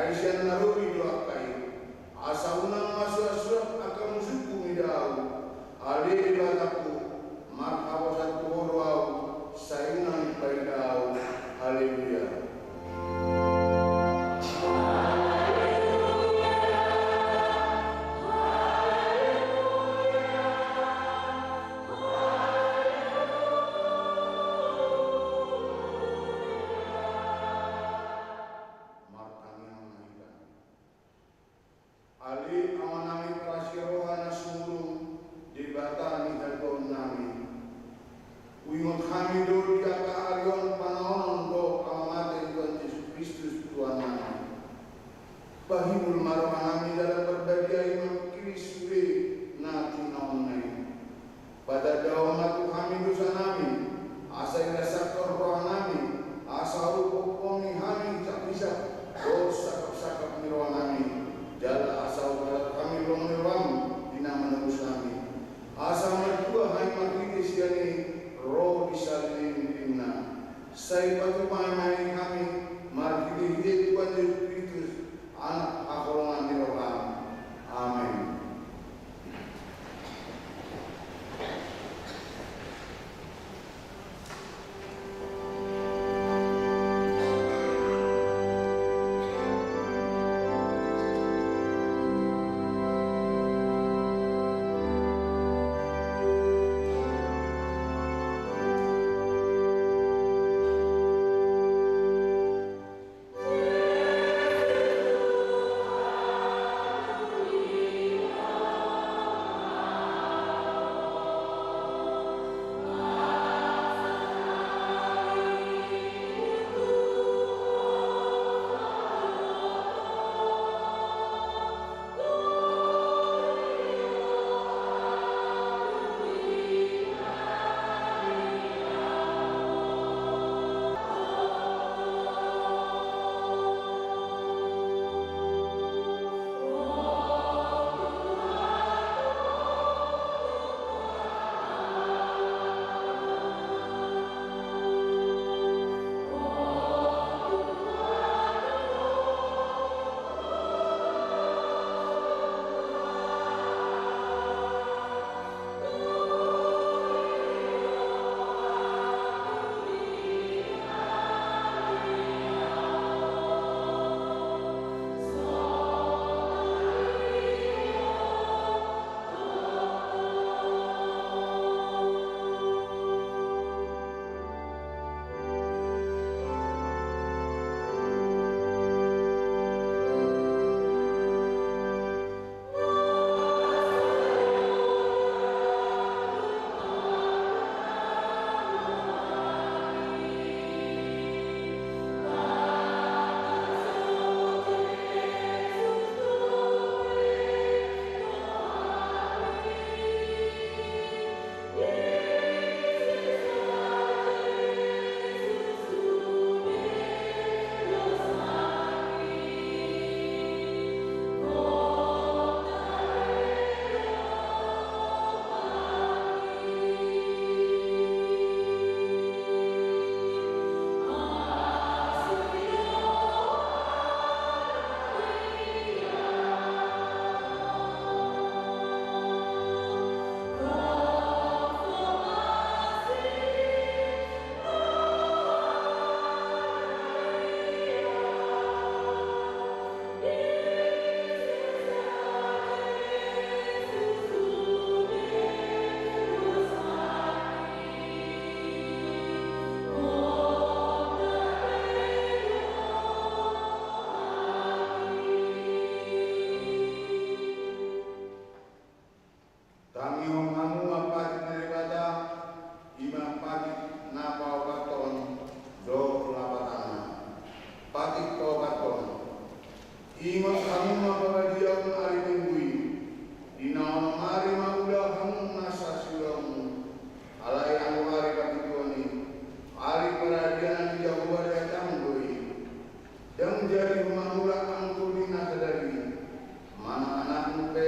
Aisyah naruri doakai asa unang masuk akan musuhku midau ali bataku marhaba satu horwau sayunan paidau. Haleluya. Ali amanami prasirohana sumurung di batani dalgon nami. Uyun kami dulu jaka alion panaonon do amamate Tuhan Yesus Kristus Tuhan nami. Bahimul marohanami dalam berbadiai mengkiri suri nati naonai. Pada dawamatu kami dosa nami, asa ina sakor roh nami, asa upokomi kami tak bisa dosa sakap miroh nami. Jala asal barat kami belum dina menebus kami. Asa mertua hai makini siani roh disalin dina. Sai batu mai kami markini hidup Tuhan Yesus Kristus anak akolongan di roham. Amin. Ingat kamu mapabadiang ari minggui. Dinaon mari maulah kamu nasa silamu. Alai anu hari kapituani. Ari peradian jauh datang doi. Dan menjadi rumah mula kamu tulina sadari. Mana anak mupe,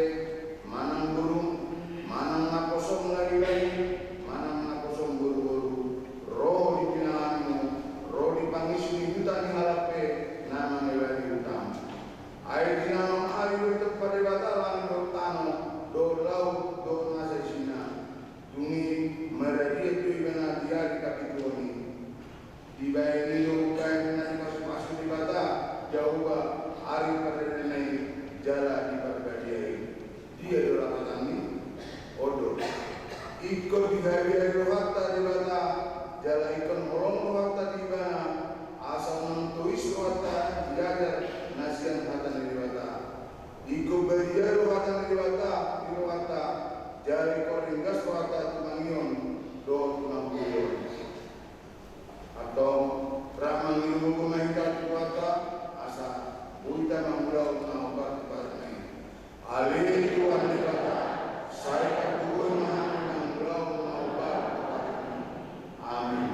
mana burung, mana ngakosong lagi-lagi, mana ngakosong buru-buru. Roh di pinaanmu, roh di pangis di hutan halape, nama melari utama. jauh hari pada renai jalan di Baghdad dia adalah kami odo ikut dihari rohata di bata jalan ikon orang rohata di bana asal mentuis rohata diajar nasian hatan di bata ikut beria rohata di bata di rohata jari koringgas rohata tumangion do tunambuyon atau ramang ilmu kumaikat rohata asa buita mamulau tunambat barnai alih Tuhan di bata saya kedua mamulau tunambat amin.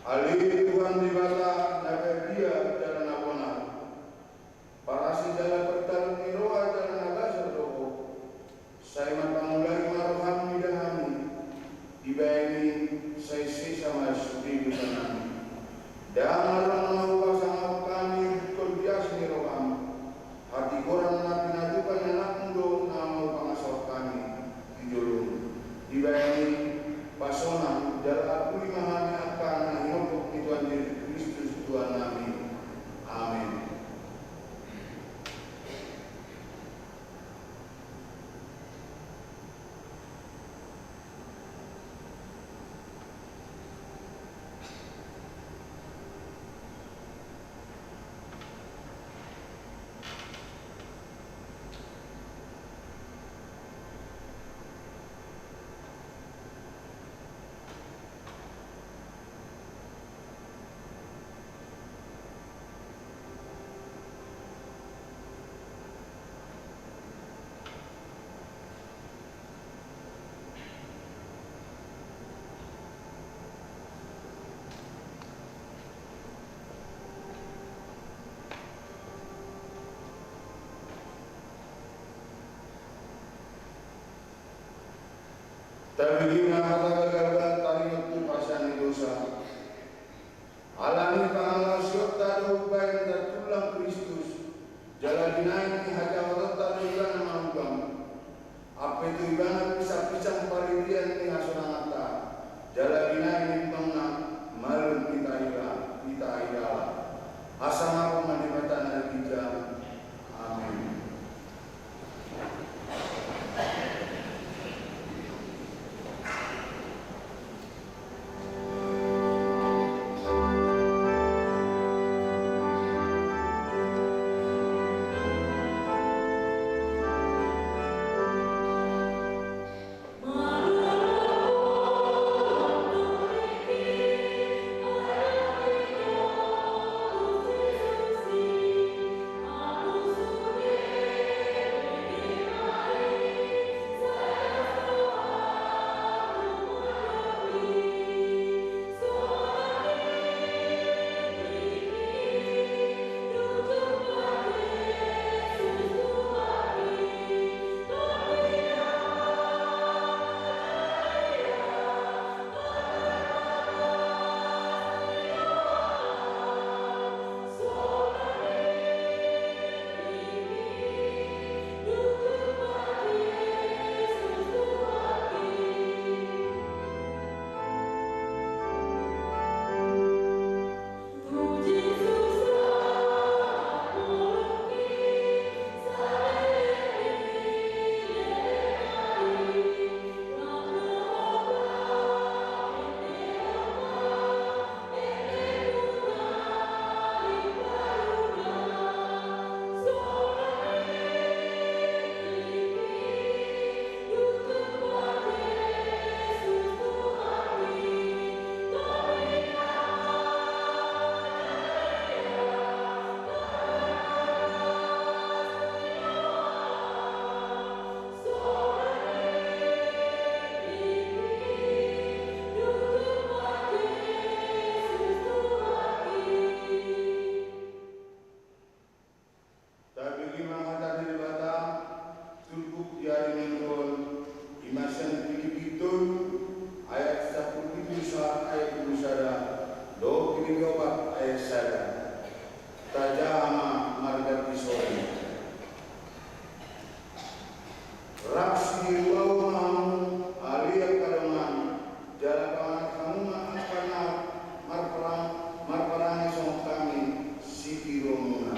Ali Tuhan di bata naga dia jalan abona parasi jalan pertalun miroa jalan naga serdoko saya mapangulai maroham midahami dibayani saya sama sudi bukanami dan malam menauwa sama kami kolbias miroham hati korang nabi najukan anak mundo nama pangasal kami di jolong dibayani pasona jalan aku limahami akan Tuhan Yesus Kristus Tuhan kami. Amin. Tabigina kata-kata taringat tu pasan dosa. Alami pangalasot tado bayan tertulang Kristus. Jalan dinaik hajawarat tado ibana maugam. Apa itu ibana pisah-pisah paridian ni hasunangata. Jalan dinaik tengah malum kita ila. Asam aku manibatan al-hijab. Amin. saya tajama marga pisoni raksi wawang alia kadangan jala kawan kamu karena marperangi song kami siti romuna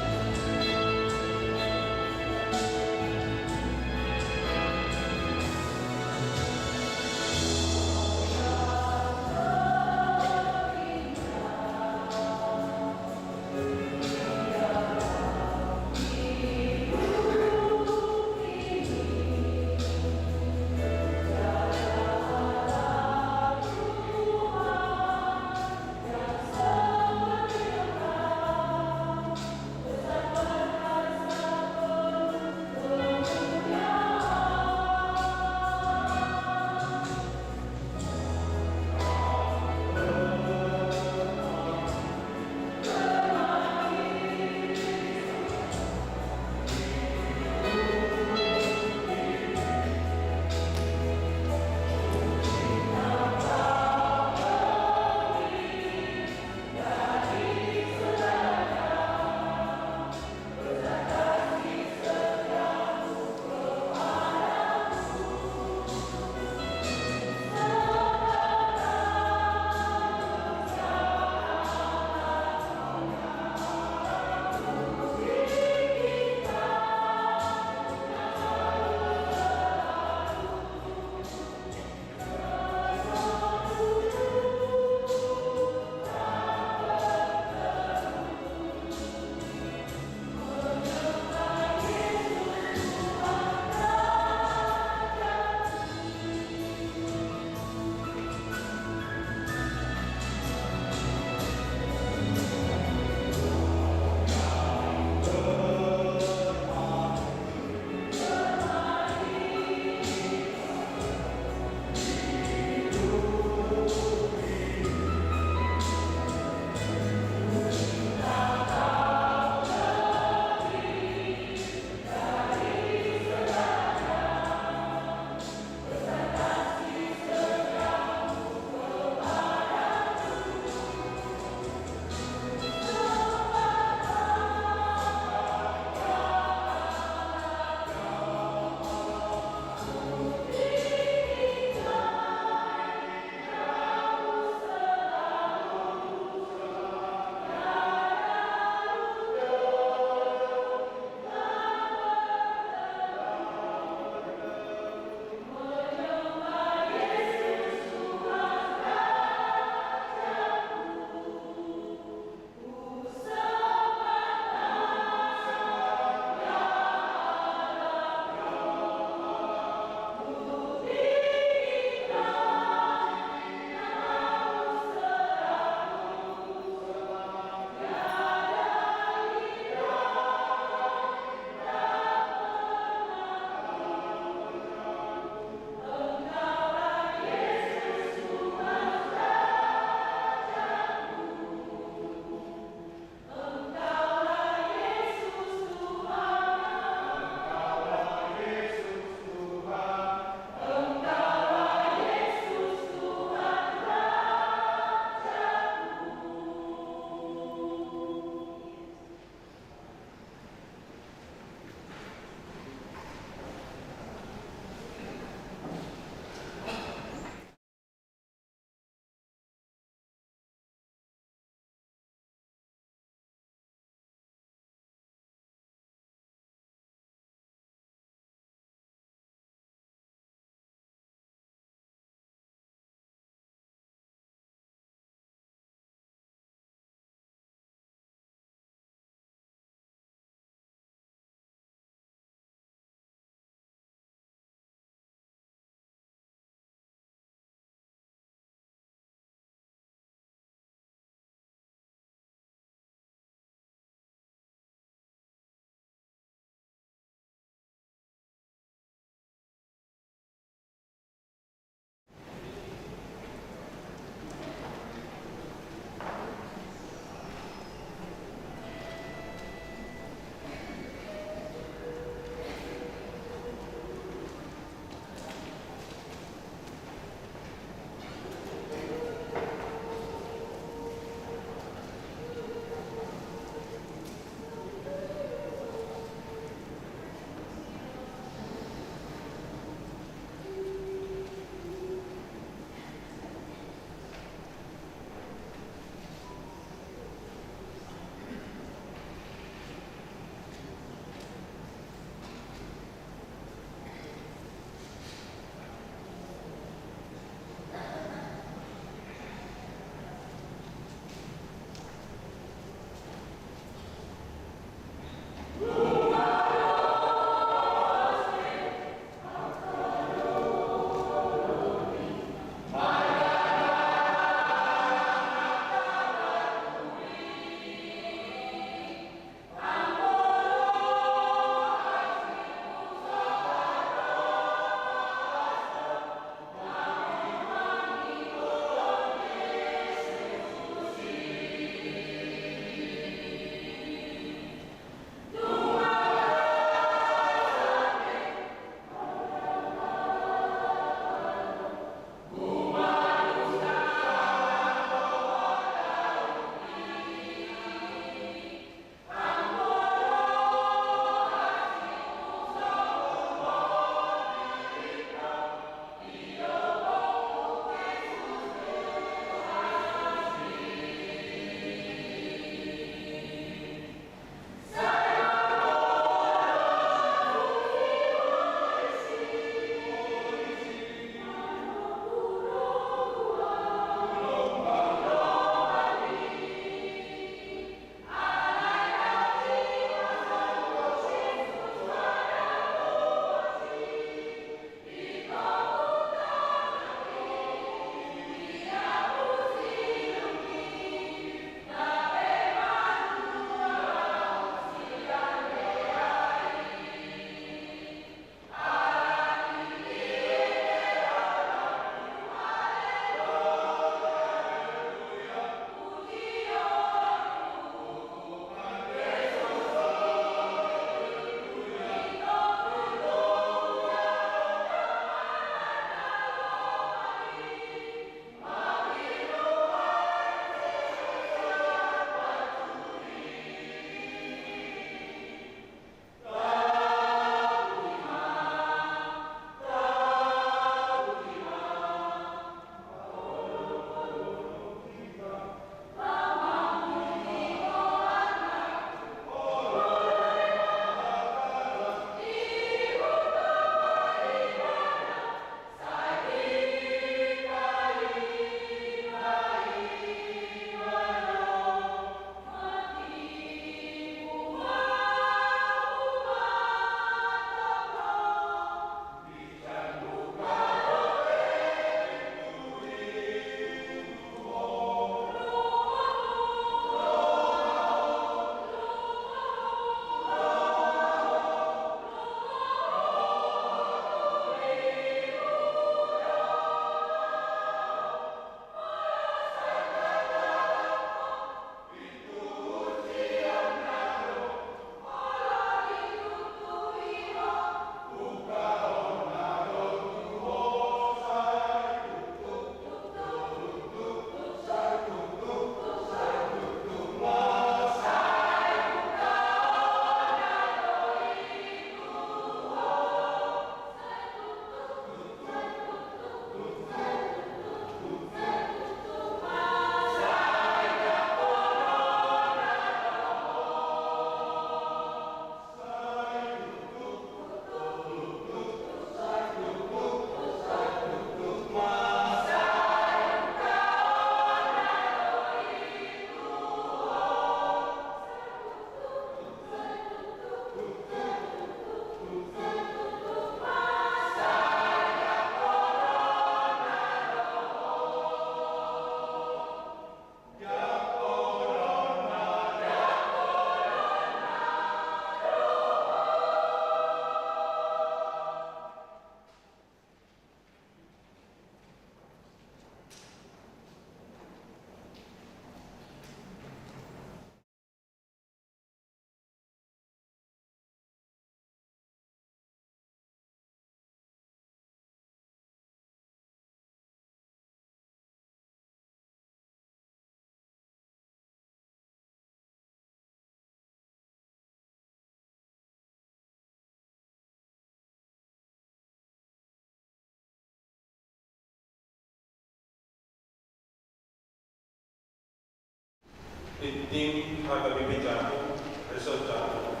Tinting harga bibicaku, resultaku.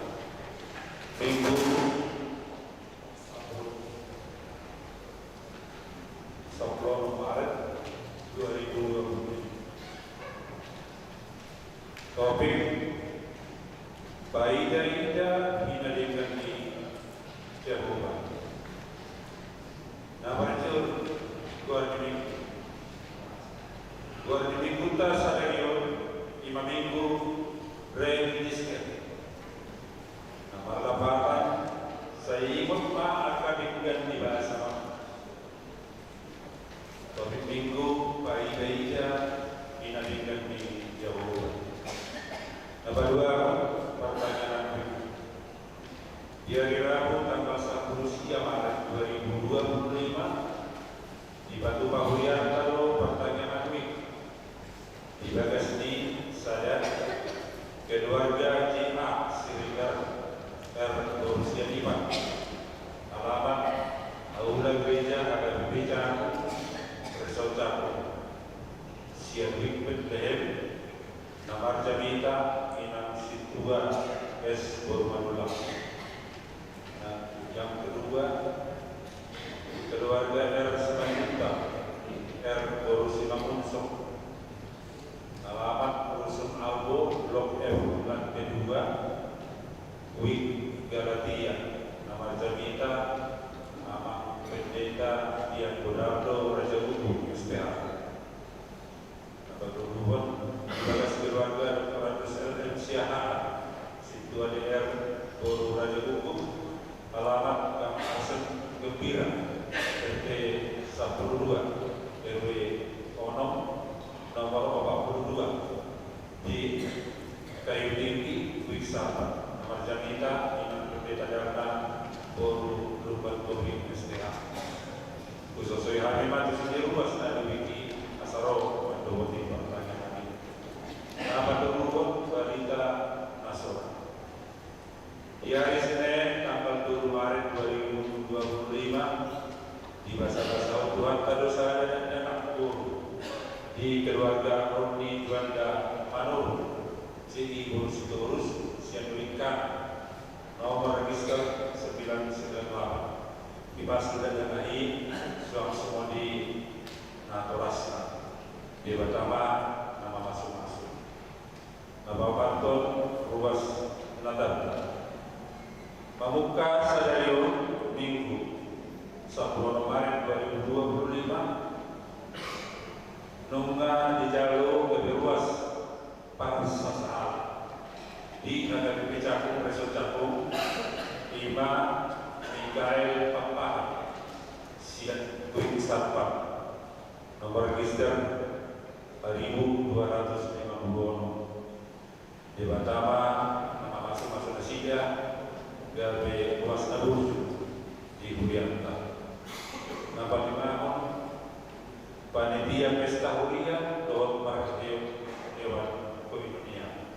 Minggu 10 Maret 2020. Topik Baida-ida hinalikan di Jehovah. Nama itu Guardini Kuta Sadario Imam Minggu Ren Disket. Nama laparan saya ikut akan di bahasa. Topik Minggu Baida-ida hinalikan di Jehovah. Nomor 2, pertanyaan di hari Rabu tanggal 1 Maret 2025 di Batu Pahuyan Taro pertanyaan di Bagasni saya keluarga JA Sirigar Berusia 5 alamat Aula Gereja Agak Berbeda Bersaudaku Siapik Bethlehem Namar Jamita Inang Situa S. Bormanullah. Nah, yang kedua keluarga R. Selanjutnya R. Borusimamunsok alamat Rusun Albo Blok F Bulan K2 Wik Galatia Namar Jamita nama Pendeta Dian Godaldo Raja Buku SPA. Berhubungan bagas keluarga Dr. Andus L.M. Siahaan Situa DR Boru Raja Hukum alamat Kang Asen Gembira RT 12 RW Onom nomor 42 di Kayu Tinggi Wisata nomor Jamita Inang Pendeta Darna Boru Lumban Tobing STA khususnya Hanimat sendiri ruas dari Wiki Asaro Wati pertanyaan ini. Nama turun balita Nasor. Di hari Senin tanggal 2 Maret 2025 di bahasa Tuhan Kadosa dan anak guru di keluarga Roni Juanda Manur CI Burus Turus Sianwika nomor register 998 di Pasir dan AI suang semua di Natorasa. Di pertama nama masuk-masuk. Nama Panton Ruas Natal. Pamuka Sadario Minggu 10 Maret 2025 Nunga di Jalo Gede Ruas Parsasal di Negara Picaku Resort Cakung 5 Mikael Papahan Sian Queen Sarpa nomor register 1250 di Batama nama masuk-masuk Nasida Gabe Ruas Nabur di Hulianta nama dimana panitia pesta Hulia Doa Markio Dewan Koinonia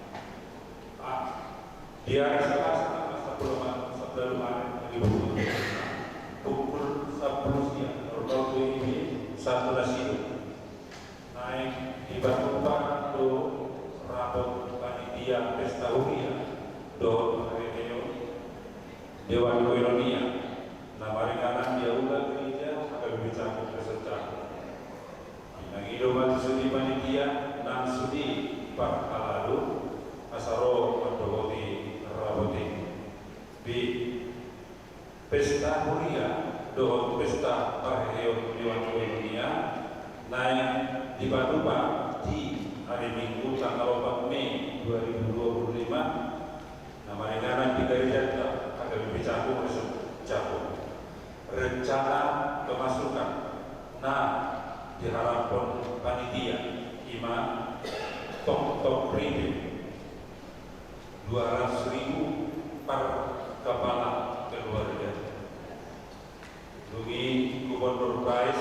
di hari Selasa 10 Maret 2020 pukul 10 siang waktu ini 1 naik di Batupa do rapot panitia pesta Hulia do Reneo Dewan Koinonia nama ringanan dia ulah gereja akan berbicara peserta yang hidup sudi panitia nang sudi pak kaladu asaro mendohoti raboti di pesta Hulia do pesta Reneo Dewan Koinonia naik di Batupa di hari Minggu tanggal 4 Mei 2025 nama ringanan di gereja akan berbicara Jago rencana kemasukan diharapkan panitia imam tok ribu 200.000 per kepala keluarga Dungi Gubernur Pais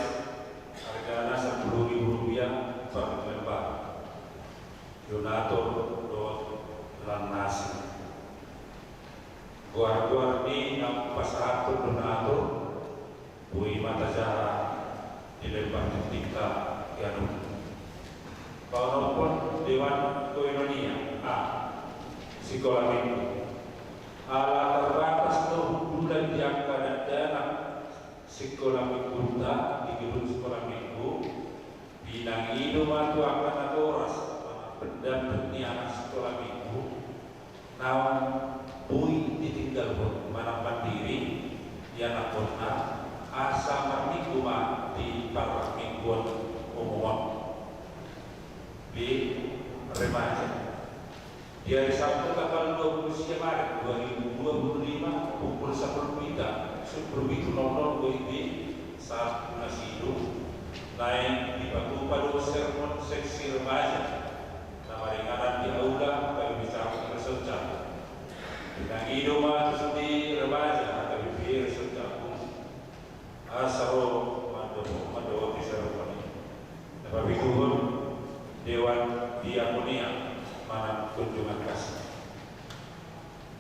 harganya Rp10.000 per lembar donatur lan nasi Guar-guar ini yang pasar donatur Bui mata jara di lembah tingkat Ganu. Kalau pun Dewan Koinonia A. Sekolah minggu. Ala terbatas bulan yang kadang dana sekolah minggu tak di gedung sekolah minggu binang hidup matu akan adoras pendamping anak sekolah minggu nawan bui ditinggal mana mandiri yang pernah asa minggu di para mingguan umum di remaja. Di hari Sabtu tanggal 20 Maret 2025 pukul 10 WIB saat nasidu naik di Batu Padu sermon seksi remaja nama ringanan di aula kami bisa bersejarah dengan idoma di remaja kami bersejarah asaro mado di seremoni dapat bikuhun Dewan Diakonia mana kunjungan kasih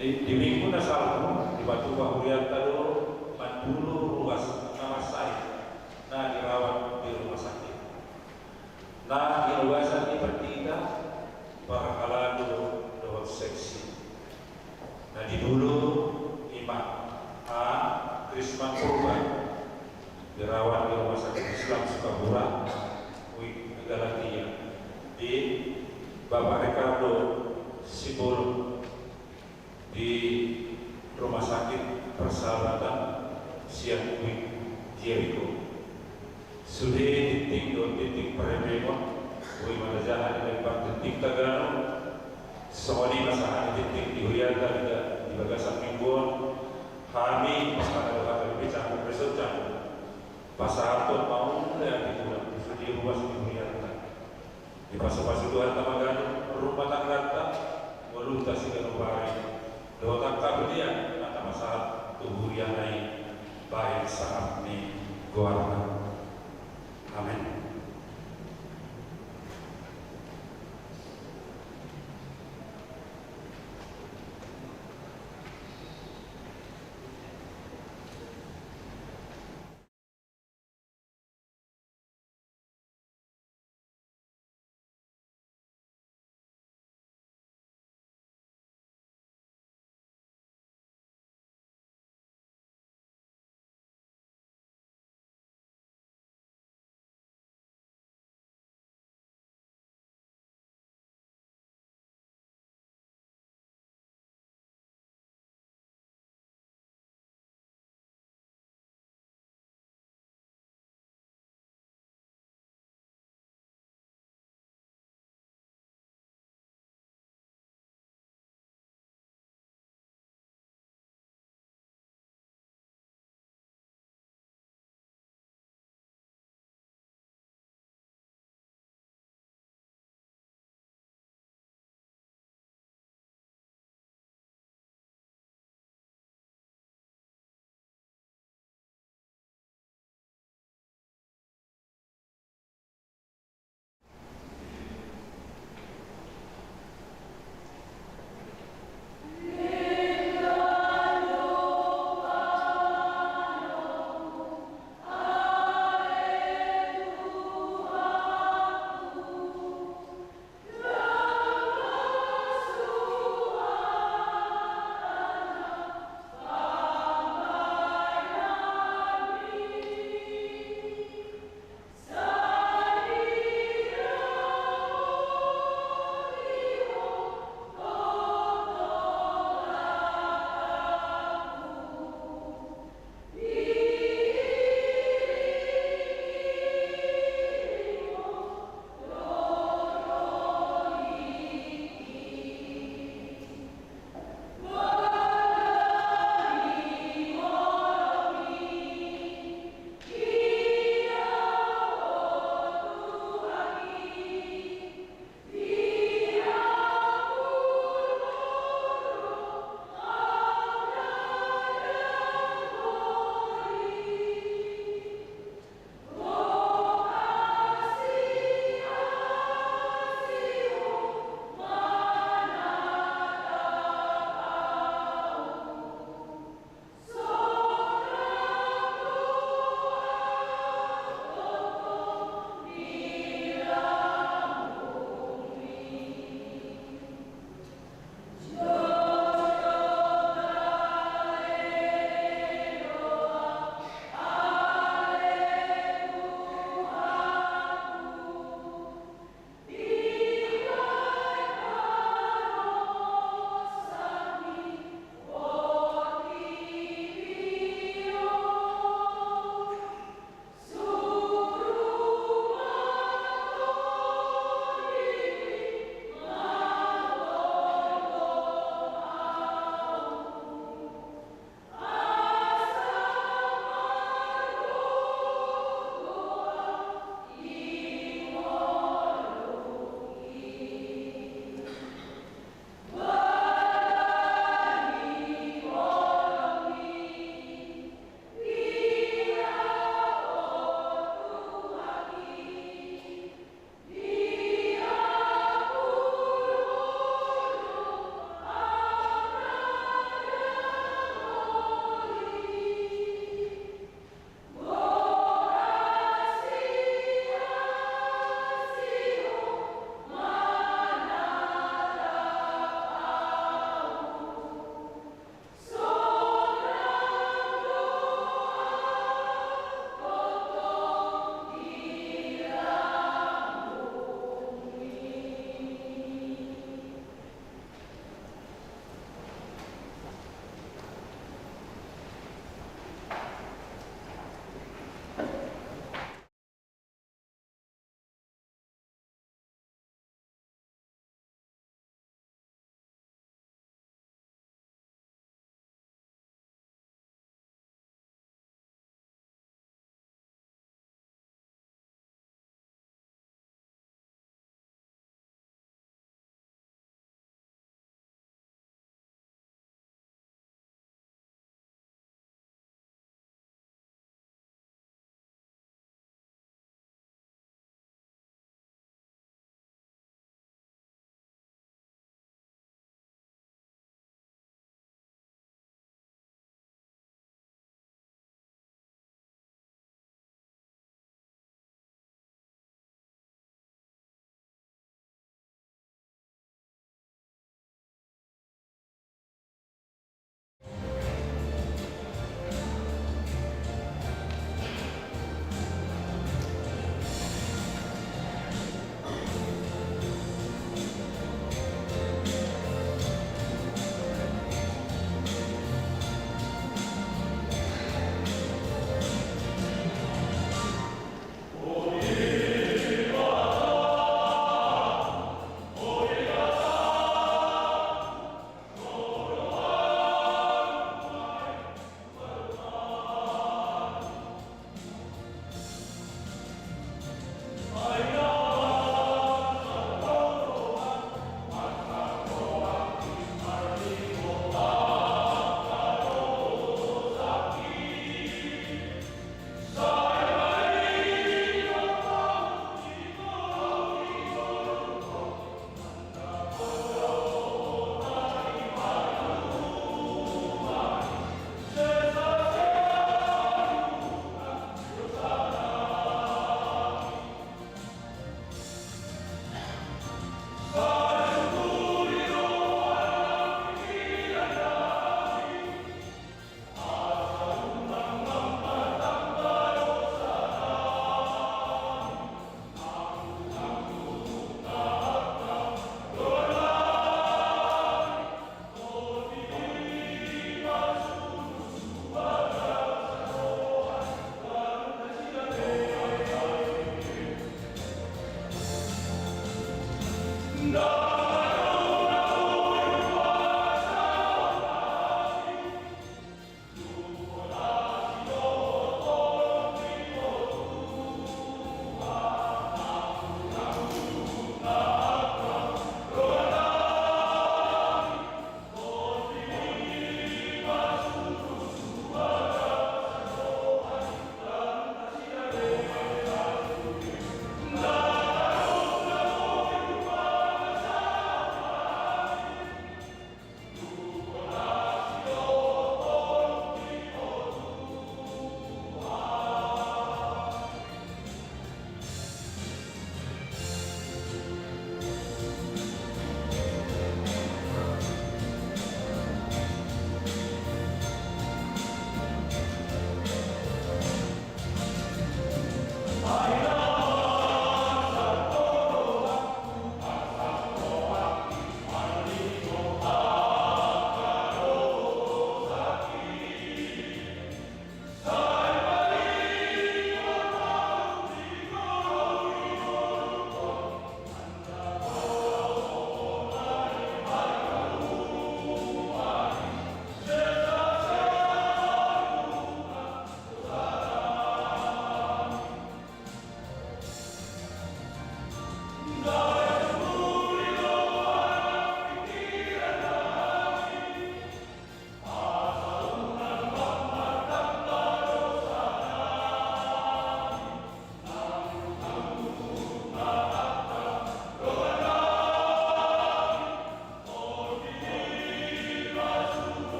di minggu nasalku di Batu Bahurian tado mandulu ruas nama saya nah dirawat di rumah sakit nah di rumah sakit bertiga para kaladu lewat seksi nah di dulu Imam A. Krisman Purba dirawat di rumah sakit Islam Sukabura Galatia di Bapak Ricardo Sibolo di Rumah Sakit Persahabatan Siang Jericho sudah titik perempuan mana jalan di Bang titik Tagano soalnya masalah titik di Huyata di Bagasan Mingguan kami masalah kami bicara bersejarah pasal mau yang dibuat di rumah sakit di pasal-pasal Tuhan Tamagano rumah tangga walau tak sih kalau baik doa tak dia mata masalah tubuh yang naik baik saat ini keluarga amin.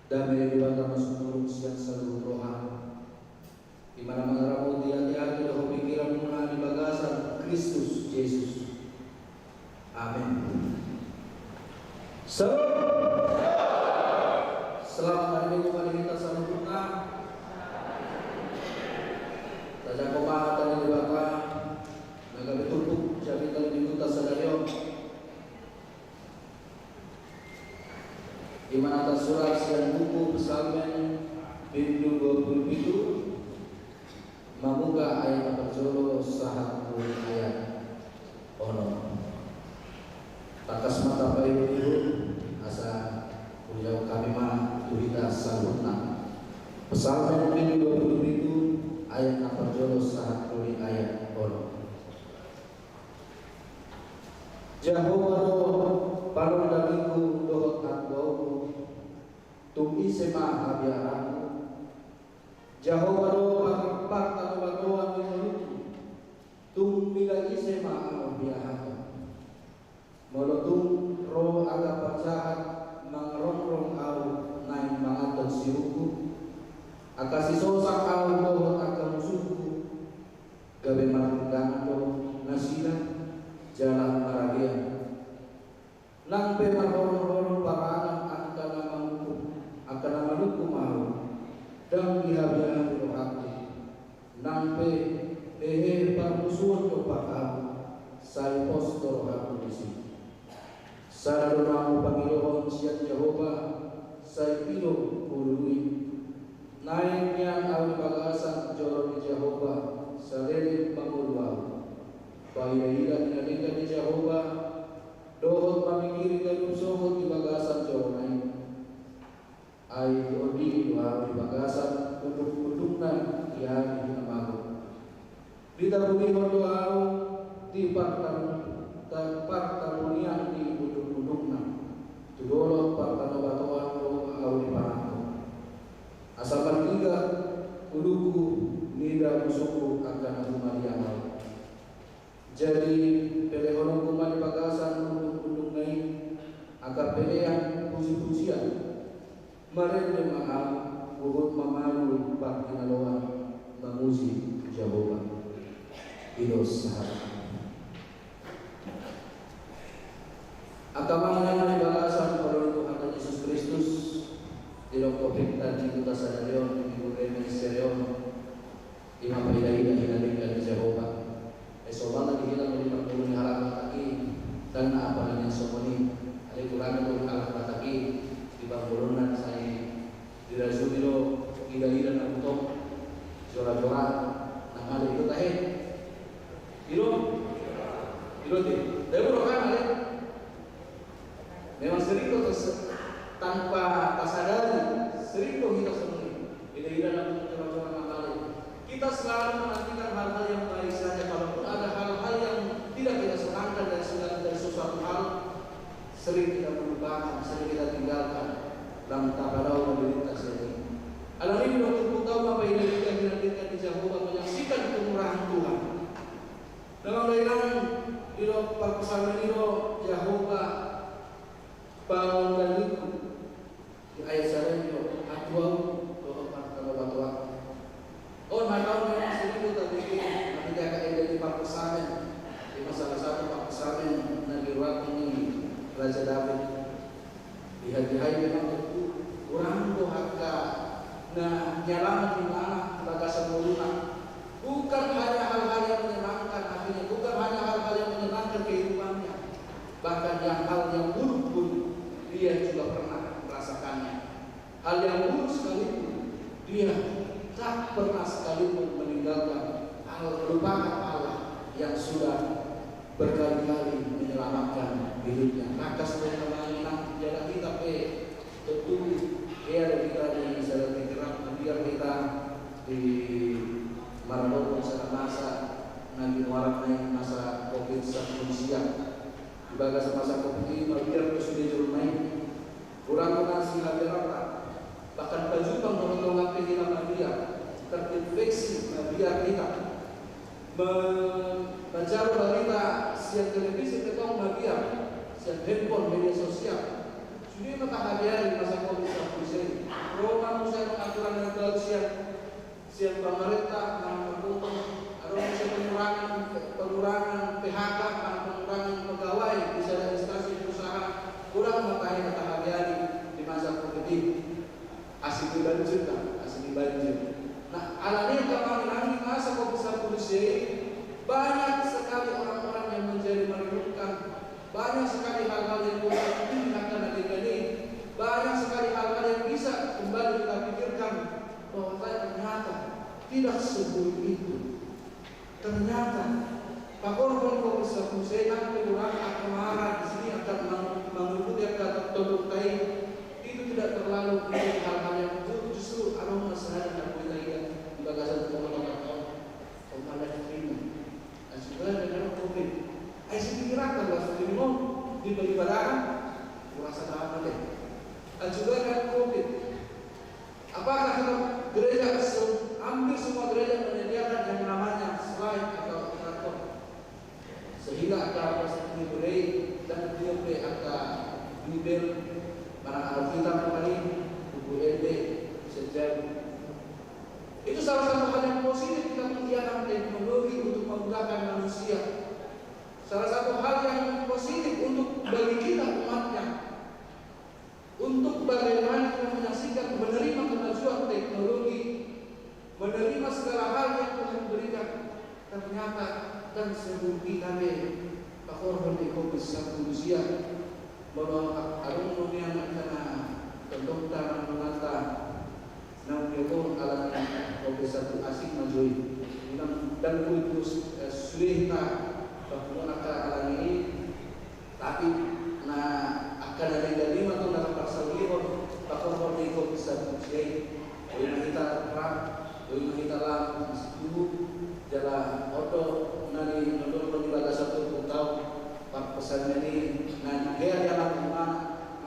damai di bawah masuk siang selalu rohani, di mana mengaramu di hati-hati dan pikiran muna di bagasan Kristus Yesus. Amin. Selamat hari Minggu pada kita sempurna. Tajak pemahatan yang dibakar, naga betumpuk jabitan di kota Sadario. Di mana atas surat dan buku Psalmen Bindu 27 mamuga ayat berjolo sahat ayat ono takas mata bayi ibu asa beliau kami mah tuhita salutna Psalmen Bindu 27 ayat berjolo sahat ayat ono Jehovah palon dariku dohot anggoku tum isema habiaraku Jehovah do pakpak tanubatoan minutu tum bila isema habiaraku molotung roh agak percahat mangrong-rong au naik mangaton siruku akasi sosak au dohot agak musuhku gawe marundangan do nasila jalan maragian Lampe marhorong-horong parangan akan maluku mau dan dihabian rohati nampe parmusuan to pakau sai posto rohati disi saradonamu pangilohon siang Jehovah sai pilo kulului naiknya awi bagasan jorong Jehovah salele panguluau pahidahidan inadika di Jehovah dohot pamikiri kayu sohot di bagasan jorong ai odi doa di bagasan untuk-untukna ia di namaku ditabuni doa di partarunian di untuk-untukna tudolot partanobatoan doa di panaku asalkan tiga kuduku nida musuhku akan aku mariamal jadi pelehono kuma di bagasan untuk-untukna agar pelehan puji-pujian Maren mahal buhut mamalu pak kinaloan menguji Jehovah idos sahara akamana di balasan pada Tuhan Yesus Kristus di lokopik tadi kita sadarion di bulan ministerion imam ilahi dan hinadika di Jehovah esobana dihilang dari perpuluhan halaman kaki dan apa yang somoni ada kurang itu halaman kaki di bangunan saya dirasumilo ida-ida na buto jora-jora nang ada itu tahe ilo deh dahulu kan ale memang sering itu tanpa sadari sering itu kita semua ida-ida na buto jora-jora nang ale kita selalu menantikan hal-hal yang baik saja kalaupun ada hal-hal yang tidak kita senangkan dari sesuatu hal sering kita melupakan, sering kita tinggalkan dalam tabarau mobilitas ini. Alam ini waktu tahu apa yang kita dihadirkan di Jehovah menyaksikan kemurahan Tuhan. Dalam layanan ilo perpesanan ilo Jehovah bangun dan itu di ayat saya ilo atuau doa kalau batuan. Oh, malam memang sering kita bikin nanti dia akan ada di perpesanan di salah satu perpesanan Nabi Ruat ini Raja David di hati-hati memang itu kurang dohaka nah nyalaman di mana bagasan mulunan bukan hanya hal-hal yang menyenangkan hatinya, bukan hanya hal-hal yang menyenangkan kehidupannya, bahkan hal yang buruk pun dia juga pernah merasakannya. Hal yang buruk sekalipun dia tak pernah sekalipun meninggalkan melupakan Allah yang sudah berkali-kali menyelamatkan hidupnya. Maka sebenarnya menang jalan kita tentu biar kita di sana digerak, biar kita di Maradona masa nanti waraknya masa COVID-19 siang di bagas masa COVID ini biar terus dijurumai kurang nasi hadirata bahkan pajupang menonton kehilangan dia terinfeksi biar kita mencari berita siang televisi ketong biar siang handphone media sosial Sudah matahabiari masa COVID-19. Roma Musa pengaturan yang telah siap pemerintah menghukum ada pengurangan PHK, pengurangan pegawai di administrasi perusahaan, kurang matahabiari di masa COVID ini. Asik dibanjir kan, asik dibanjir. Nah, alami kami masa COVID-19 banyak sekali orang-orang yang menjadi merenungkan, banyak sekali hal-hal yang akan ini, banyak sekali hal-hal yang bisa kembali kita pikirkan bahwa ternyata tidak seburuk itu. Ternyata Pak Korban COVID-19 pengurangan akan marah di sini akan mengikuti kata tolong itu tidak terlalu menjadi hal-hal yang justru aroma masalah dan budaya di bagasan pengetahuan kemalah terima. Dan juga dengan COVID, saya pikirkan bahwa sebelum di beribadah merasa apa deh. Dan juga dengan COVID, apakah gereja hampir semua gereja menyediakan yang namanya slide atau indikator, sehingga ada seperti budaya dan DOP angka bibir barang Alkitab kembali buku LD sejauh itu salah satu hal yang positif kita menggunakan teknologi untuk memudahkan manusia. Salah satu hal yang positif untuk bagi kita umatnya, untuk bagaimana kita menyaksikan menerima kemajuan teknologi, menerima segala hal yang Tuhan berikan. Ternyata dan sebelum kita Pak Korban di COVID-19 bahwa arung dunia makna pendokter mengata nang yukong alat COVID-19 asing majui dan putus sulita bahwa alat ini tapi na akan ada dari matu dalam pasal lihon Pak Korban di COVID-19 oleh kita perang oleh kita lam dulu jalan oto nari menurut di satu tahun Pak pesan ini nanti dia dalam mana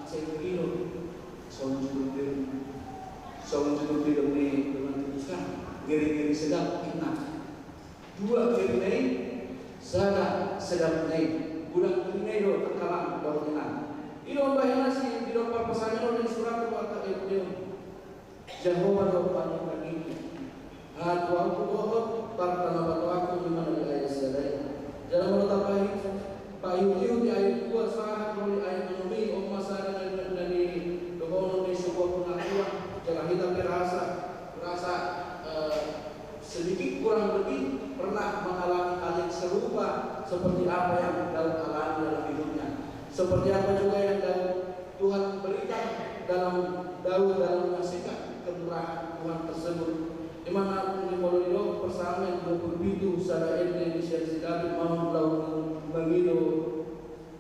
saya kira soal judul film ini dengan tulisan geri-geri sedap enak dua geri naik sedap naik budak geri naik do terkalang baru enak ini membayar nasi di dalam pesannya oleh surat kepada dia Jehovah doa pagi hatu aku bohong tanpa aku dimana ayat sedaya dalam menetapai Pak Yudiu di ayat 2 saat oleh ayat menumi masa dari dohono di sebuah pengakuan jangan kita merasa sedikit kurang lebih pernah mengalami hal yang serupa seperti apa yang dalam alami dalam hidupnya, seperti apa juga yang Tuhan berikan dalam menyaksikan kemurahan Tuhan tersebut. Di mana di Polio persamaan 27 sada Indonesia sedang mau mengido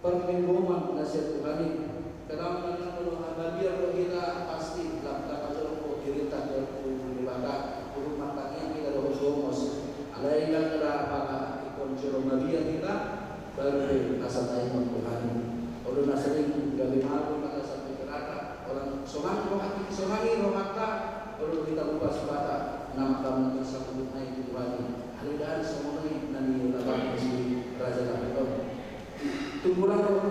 perlindungan nasihat Tuhan ini. Karena mengenai bagian kita pasti dalam kata jorok diri tak jorok dibaca rumah tangga kita doa somos. Alai yang ada para ikon jorok bagian kita baru asal ayat Tuhan. Orang nasering dari malu maka sampai kerana orang somangi rohata baru kita lupa sebata nama kamu tersebut naik di Tuhan. Halidan semua ini nani lawan di Raja Kapitol. Tumbulan roh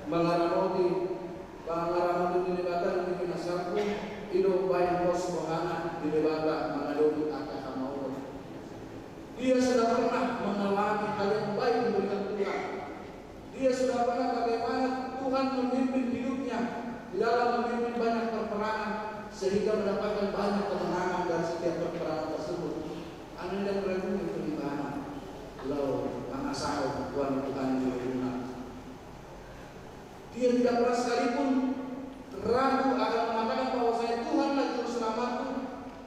mengaramoti dilibatan di masyarakat hidup baik bos mohana dilibatan mengadopsi akal mau. Dia sudah pernah mengalami hal yang baik diberikan Tuhan. Dia sudah pernah bagaimana Tuhan memimpin hidupnya di dalam memimpin banyak peperangan sehingga mendapatkan banyak kemenangan dari setiap peperangan tersebut. Anda dan mereka beribadah. Lalu mengasah Tuhan juga. Dia tidak pernah sekalipun ragu akan mengatakan bahwa saya Tuhanlah juru selamatku,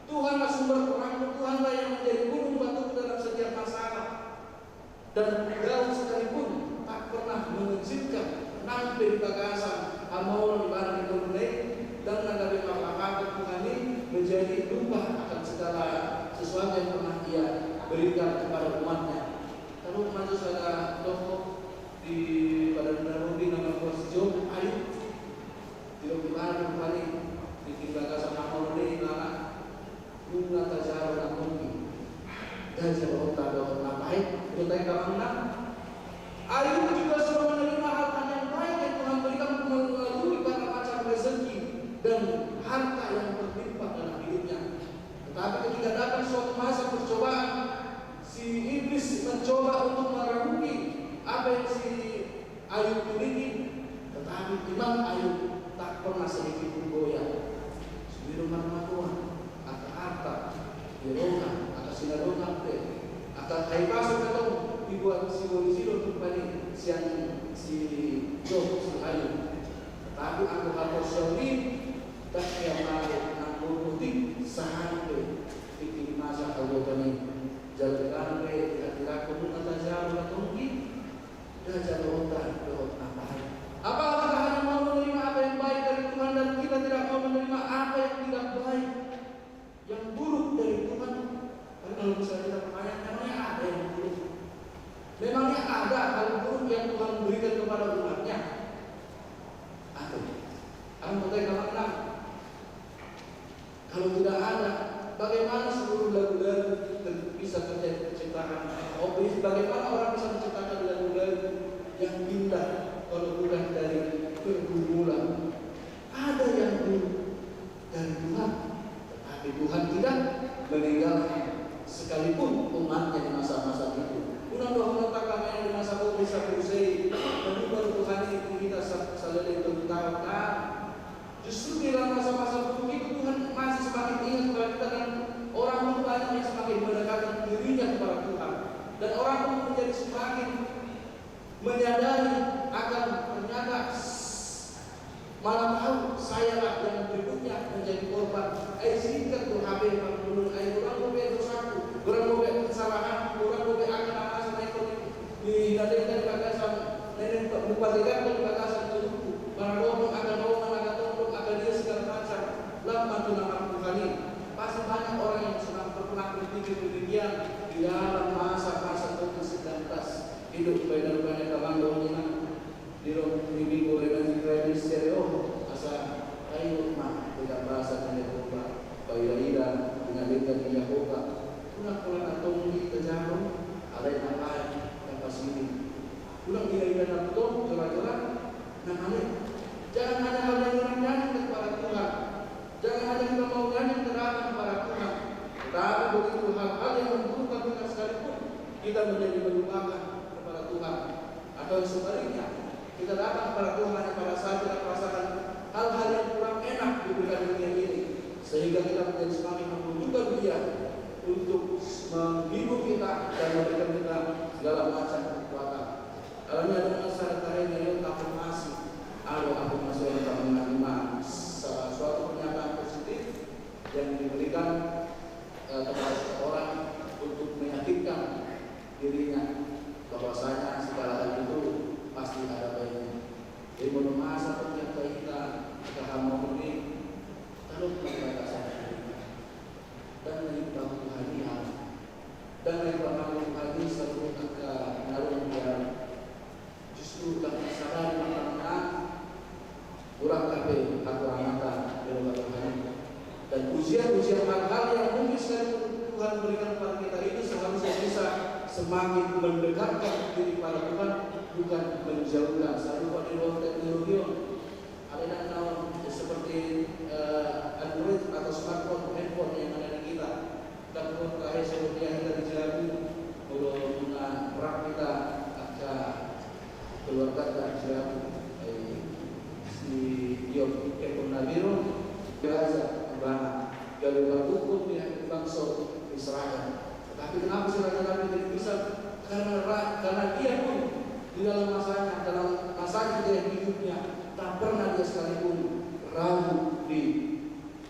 Tuhanlah sumber perangku, Tuhanlah yang menjadi gunung batu dalam setiap masalah. Dan jauh sekalipun tak pernah mengizinkan nampil bagasan amal di barang itu naik dan menghadapi masalah Tuhan ini menjadi lupa akan segala sesuatu yang pernah dia berikan kepada umatnya. Lalu maju saja tokoh di pada Nabi nama Job Ayub tidak gimana kembali ditinggalkan sama orang ini lana bunga tajar dan mungkin tajar otak dan napai kita yang mana Ayub juga sudah menerima hal yang baik yang Tuhan berikan memiliki, tetapi iman Ayub tak pernah sedikit pun goyah. Sebelum marmatuan, aka Yerohan, aka sinadongan pe, aka haipasok na tong dibuat sigo-sigo kembali siang si Job si Ayub. Tetapi aku harus syauri tak yang nak berbutik sampai fikir masa kalau kami jalan pe tidak kudu kata jauh atau mungkin dah jauh tak apa. Apakah kita hanya mau menerima apa yang baik dari Tuhan dan kita tidak mau menerima apa yang tidak baik, yang buruk dari Tuhan? Karena kalau misalnya kita bertanya, memangnya ada yang buruk? Memangnya ada hal buruk yang Tuhan berikan kepada umatnya? Aku bertanya kalau kalau tidak ada, bagaimana seluruh lagu-lagu bisa terciptakan? Bagaimana orang bisa menciptakan lagu-lagu yang indah kalau bukan dari pergumulan? Ada yang buruk dari Tuhan, tetapi Tuhan tidak meninggalkan sekalipun umatnya di masa-masa itu. Unang doa mengatakan yang di masa itu bisa berusaha, tapi baru Tuhan itu kita selalu tahu. Justru di dalam masa-masa buruk itu Tuhan masih semakin ingat kepada kita dan orang pun banyak yang semakin mendekatkan dirinya kepada Tuhan dan orang pun menjadi semakin menyadari akan ternyata malam tahu saya lah yang berikutnya menjadi korban. Singkat tuh HP menurut orang boleh dosaku, orang boleh kesalahan, orang boleh akan apa sama ekonomi di dalam bagasan nenek bupatikan dan bagasan tubuhku. Para orang akan dia segala macam lama nama Tuhan ini. Pasti banyak orang yang sedang pernah berpikir demikian di dalam masa-masa COVID-19 hidup banyak kawan dominan di minggu dengan kredit stereo asa ayo mah tidak bahasa dengan Yehova bayi dengan dengan Yehova pulang atau kita jauh ada yang lain yang pasti pulang dia atau jalan-jalan namanya. Jangan hanya hal yang nyanyi kepada Tuhan. Jangan hanya kita mau nyanyi terang kepada Tuhan. Tetapi begitu hal-hal yang membutuhkan kita sekalipun kita menjadi melupakan kepada Tuhan. Atau sebaliknya kita datang kepada Tuhan hanya pada saat kita merasakan hal-hal yang kurang enak di dunia ini, sehingga kita menjadi semakin membutuhkan Dia untuk menghibur kita dan memberikan kita segala macam kekuatan. Dalamnya dengan syarat yang konfirmasi. Aku masih akan menerima suatu pernyataan positif yang diberikan kepada seseorang untuk meyakinkan dirinya bahwasanya segala hal itu pasti ada baiknya. Jadi pada masa kita harmoni terus membatasi dan menyebabkan Tuhan dan menyebabkan Tuhan selalu akan menaruh dia justru tak sadar karena kurang kabeh aturan mata dalam Tuhan dan ujian-ujian hal-hal yang mungkin Tuhan berikan kepada kita itu seharusnya bisa semakin mendekatkan diri kepada Tuhan, bukan menjauhkan. Selalu pada luar teknologi ada yang naon seperti Android atau smartphone, handphone yang ada di kita. Dan pun kahit seperti yang kita dijelaku kalau guna perang kita akan keluarga dan dijelaku Yom Ekonabiron Gaza Bana Galuh hukum yang bangsa Israel. Tetapi kenapa saudara tidak bisa? Karena dia pun di dalam masanya dia hidupnya tak pernah dia sekalipun ragu di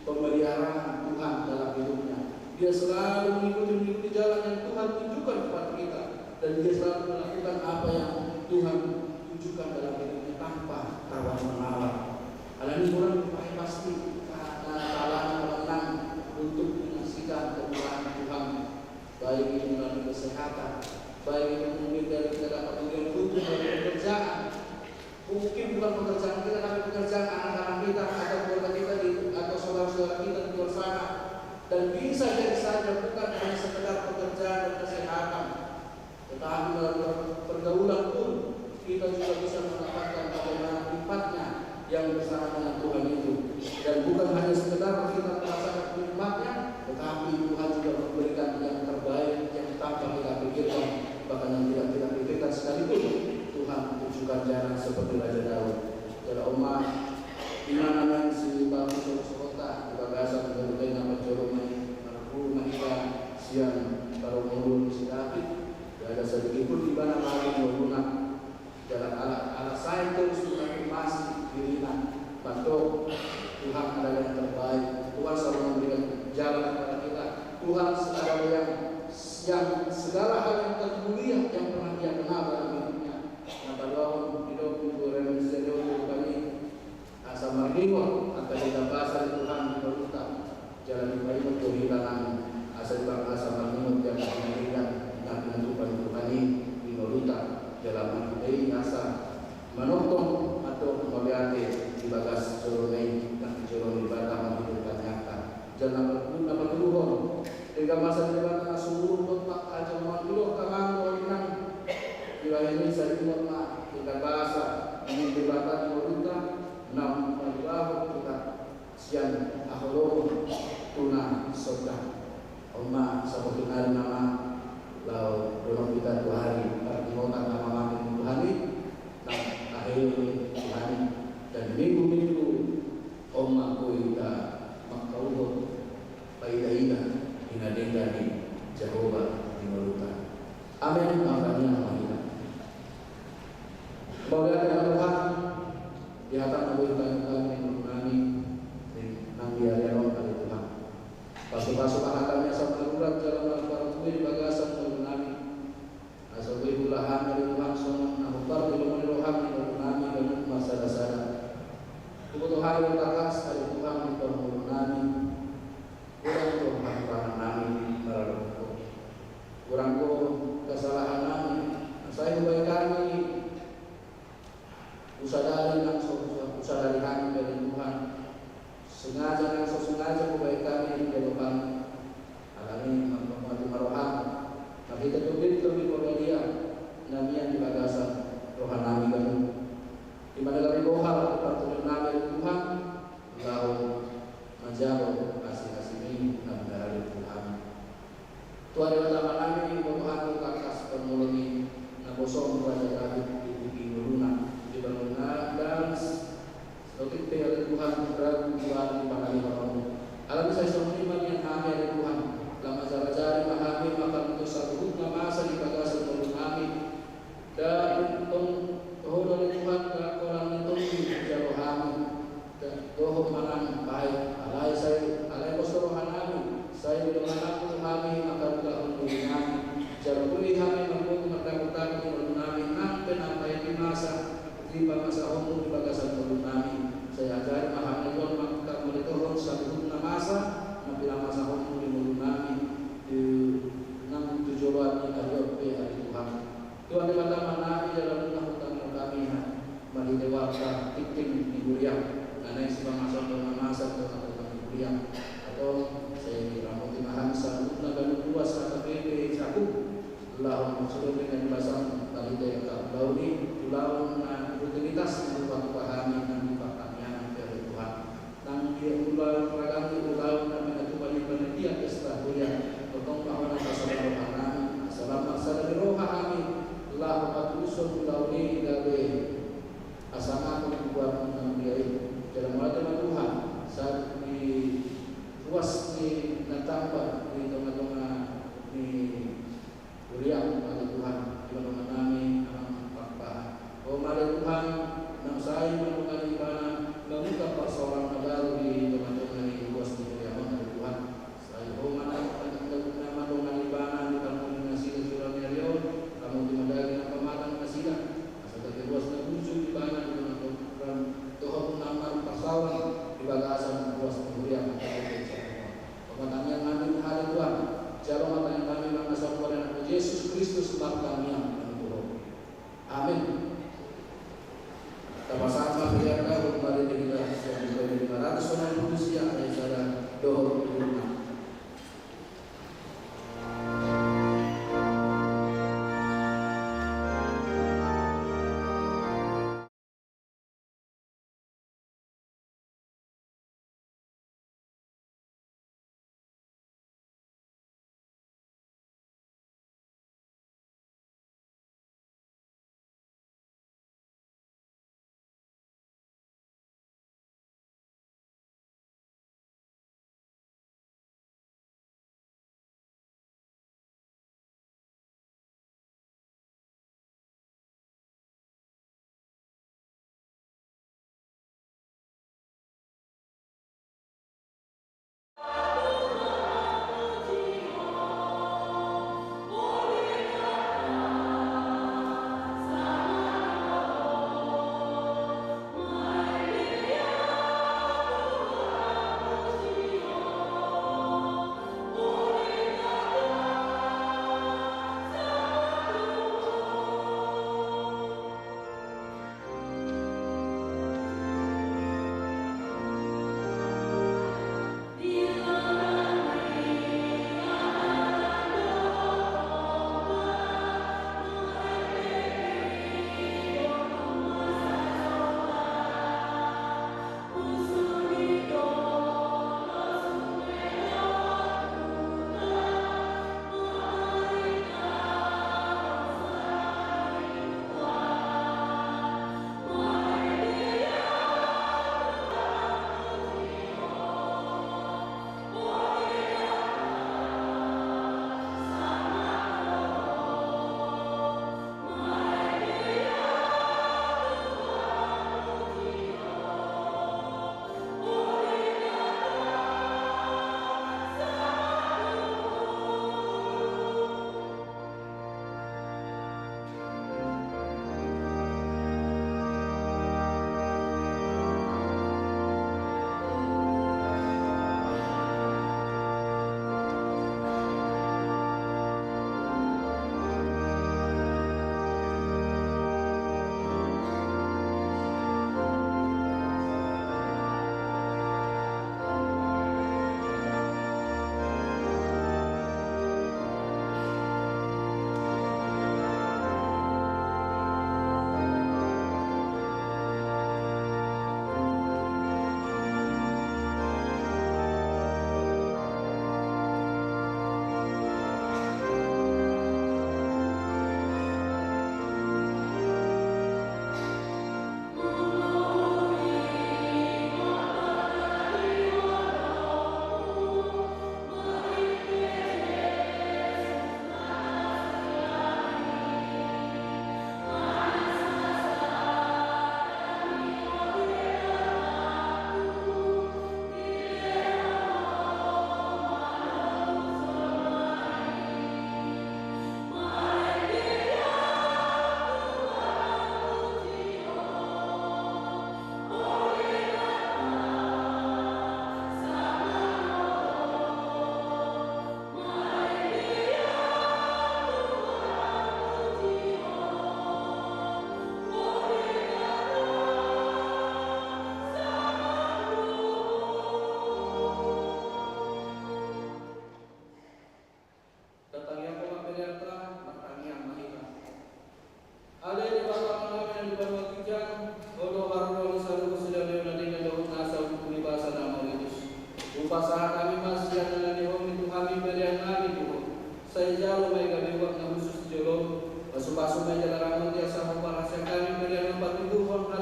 pemeliharaan Tuhan dalam hidupnya. Dia selalu mengikuti jalan yang Tuhan tunjukkan kepada kita dan dia selalu melakukan apa yang Tuhan tunjukkan dalam hidupnya tanpa tawar-menawar. Hal ini kurang pasti karena menang untuk menyaksikan kemurahan Tuhan, baik itu melalui kesehatan, baik itu mungkin dari kita dapat bagian hukum dari pekerjaan, mungkin bukan pekerjaan kita tapi pekerjaan anak-anak kita atau keluarga kita atau saudara-saudara kita di luar sana, dan bisa jadi saja bukan hanya sekedar pekerjaan dan kesehatan, tetapi melalui pergaulan pun kita juga bisa mendapatkan bagaimana nikmatnya yang bersama dengan Tuhan itu. Dan bukan hanya sekedar kita merasakan nikmatnya, tetapi Tuhan juga memberikan yang terbaik yang tanpa kita pikirkan, bahkan yang tidak kita pikirkan sekalipun. Tuhan tunjukkan jalan seperti seperti Raja Daud. Jadi umat ina naman si Bangsa Kota di bagasan berbagai nama joromai marfu mahika siang baru mulun si David. Ada sedikit pun di mana lagi menggunakan jalan ala saya terus tetapi masih dirinya bantu Tuhan adalah yang terbaik. Tuhan selalu memberikan jalan kepada kita. Tuhan adalah yang segala hal yang termulia yang pernah dia kenal dalam hidupnya. Nah, kalau hidup itu remisio kami asa margingo akan kita bahasa Tuhan berutang jalan yang baik untuk kehilangan asa margingo yang menjadikan dan menentukan Tuhan ini berutang dalam dari asa menonton atau melihat di bagas joromai dan joromai batang menghidupkan nyata. Jangan berguna berluhur. Hingga masa depan seluruh tempat aja mengulo kangen orang wilayah ini saya ingat kita bahasa ini debatan pemerintah 6 kita siang akhlo tuna soda oma seperti hari nama lau dorong kita 2 hari pertimotan nama makin Tuhan ini akhir Tuhan dan minggu-minggu oma kita makauho baida inadengani Jehovah dimulukan. Amin. Makanya kita. Semoga Tuhan di atas memberikan kami mengenai nanti hari kali Tuhan. Pasuk-pasuk akalnya sama urat dalam al-Quran di bagasan mengenai. Asal bulahan dari Tuhan semua nahupar di lumani rohani mengenai dan masa dasar. Kebutuhan yang takas dari Tuhan di mengenai. Kurang kesalahan kami, saya kembali kami usadari usadari kami dari Tuhan sengaja kembali kami dari Tuhan alami menghormati maroham tapi terlebih kepada dia namanya di bagasan rohan kami kan di mana kami bohal pertemuan kami dari Tuhan lalu menjawab kasih ini dari Tuhan. Tuhan yang pertama kami memohon kakas penolongi nabosong Raja David di Luna di bangunan dan seperti dari Tuhan beragu Tuhan di mana kamu. Alam saya semua yang kami dari Tuhan. Lama jari memahami maka untuk satu masa di bagasan penolong kami dan untuk dari Tuhan orang itu jauh kami dan doa manang baik alai saya alai kosorohan kami saya dengan aku kami akan melakukan kami jangan boleh kami melakukan kami sampai sampai di masa umum di bagasan penolong kami saya ajar memahami Tuhan maka mereka satu masa bila masa umum di penolong kami di 6 tujuan yang ada hari Tuhan Tuhan yang pertama kami dalam melakukan kami mari dewasa titik di Buriang karena sebab masa Buriang atau saya rambut mahan salutna dan luas kata PP cakup lawan sudah dengan bahasa tadi dari launi lawan rutinitas berupa pahami dan pertanyaan dari Tuhan dan dia ulang peragam lawan dan menjadi panitia pesta Buriang potong bahwa pasal rohani selamat sadari rohani lawan atusun launi gawe asana buat mengambil dalam wajah Tuhan saat di ruas di natamba di tengah-tengah di Buriang pada Tuhan di mana kami alam papa. Oh mari Tuhan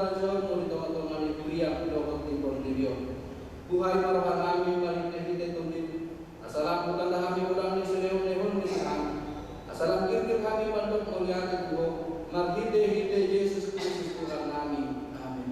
maharaja mo tong-tong ni kuliah dokot ni Portilio. Buhay marohan namin balik na hite tumit. Asalam bukan kami ulang ni seleo-leon ni kami. Asalam kirkir kami mandok muliakan ko. Maghite-hite Yesus Kristus Tuhan namin. Amin.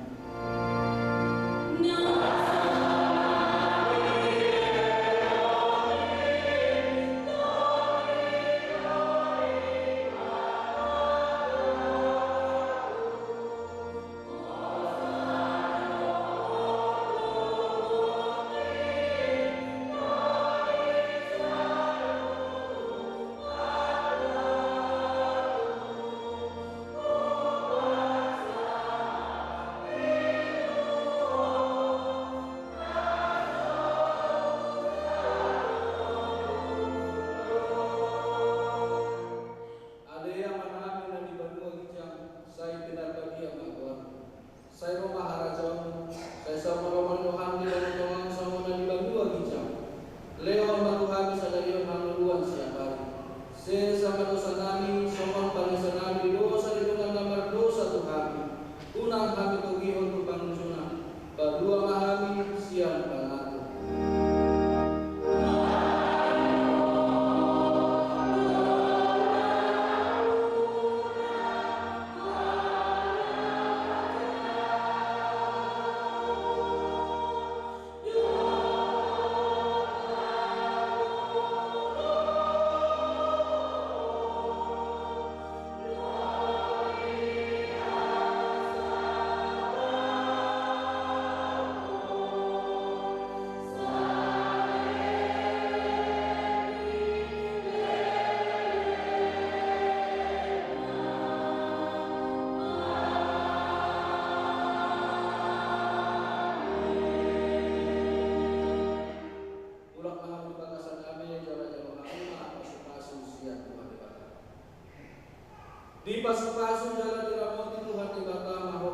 Di pasu-pasu jalan diramoti Tuhan di bata maho.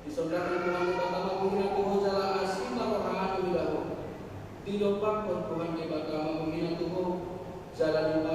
Di saudara Tuhan di bata maho hina Tuhan jalan asim marohani widaho. Di dopak Tuhan di bata maho hina Tuhan jalan